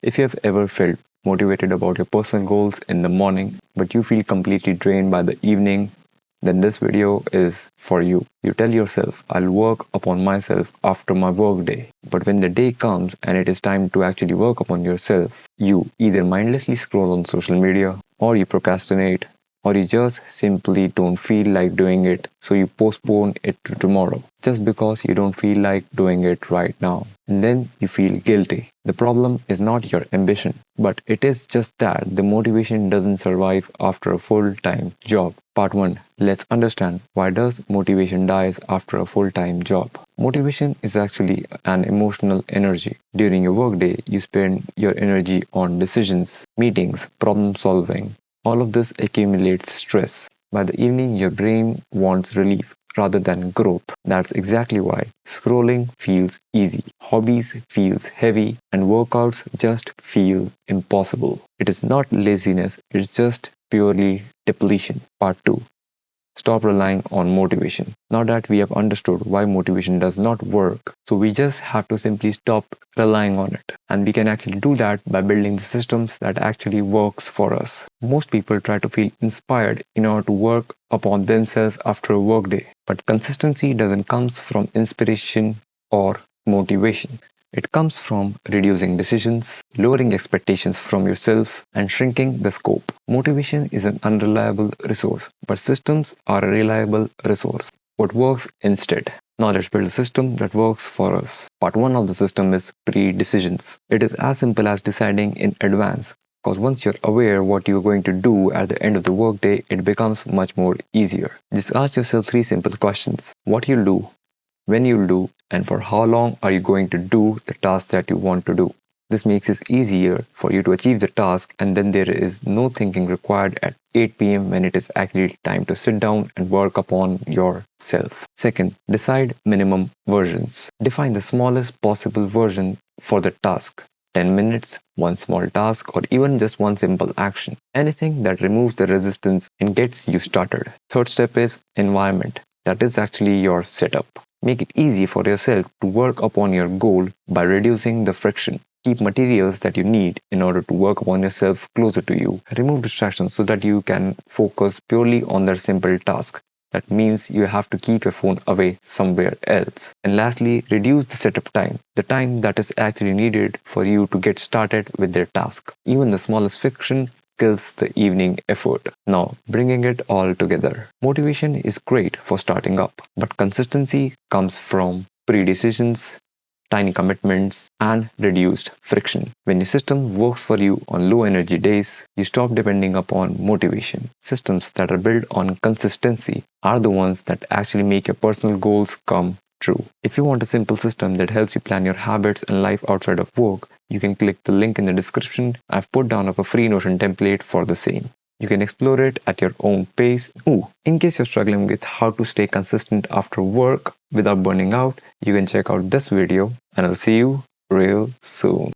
If you have ever felt motivated about your personal goals in the morning, but you feel completely drained by the evening, then this video is for you. You tell yourself, I'll work upon myself after my work day. But when the day comes and it is time to actually work upon yourself, you either mindlessly scroll on social media, or you procrastinate, or you just simply don't feel like doing it, so you postpone it to tomorrow just because you don't feel like doing it right now. And then you feel guilty. The problem is not your ambition, but it is just that the motivation doesn't survive after a full-time job. Part 1. Let's understand why does motivation dies after a full-time job. Motivation is actually an emotional energy. During your workday, you spend your energy on decisions, meetings, problem solving. All of this accumulates stress. By the evening, your brain wants relief rather than growth. That's exactly why scrolling feels easy, hobbies feels heavy, and workouts just feel impossible. It is not laziness, it's just purely depletion. Part 2. Stop relying on motivation. Now that we have understood why motivation does not work, so we just have to simply stop relying on it. And we can actually do that by building the systems that actually works for us. Most people try to feel inspired in order to work upon themselves after a workday. But consistency doesn't come from inspiration or motivation. It comes from reducing decisions, lowering expectations from yourself, and shrinking the scope. Motivation is an unreliable resource, but systems are a reliable resource. What works instead? Now let's build a system that works for us. Part 1 of the system is pre-decisions. It is as simple as deciding in advance. Because once you're aware what you're going to do at the end of the workday, it becomes much more easier. Just ask yourself 3 simple questions. What you'll do, when you'll do, and for how long are you going to do the task that you want to do. This makes it easier for you to achieve the task, and then there is no thinking required at 8 p.m. when it is actually time to sit down and work upon yourself. Second, decide minimum versions. Define the smallest possible version for the task. 10 minutes, one small task, or even just one simple action. Anything that removes the resistance and gets you started. Third step is environment. That is actually your setup. Make it easy for yourself to work upon your goal by reducing the friction. Keep materials that you need in order to work upon yourself closer to you. Remove distractions so that you can focus purely on that simple task. That means you have to keep your phone away somewhere else. And lastly, reduce the setup time, the time that is actually needed for you to get started with their task. Even the smallest friction kills the evening effort. Now, bringing it all together. Motivation is great for starting up, but consistency comes from pre-decisions, tiny commitments, and reduced friction. When your system works for you on low energy days, you stop depending upon motivation. Systems that are built on consistency are the ones that actually make your personal goals come true. If you want a simple system that helps you plan your habits and life outside of work, you can click the link in the description. I've put down a free Notion template for the same. You can explore it at your own pace. In case you're struggling with how to stay consistent after work without burning out, you can check out this video, and I'll see you real soon.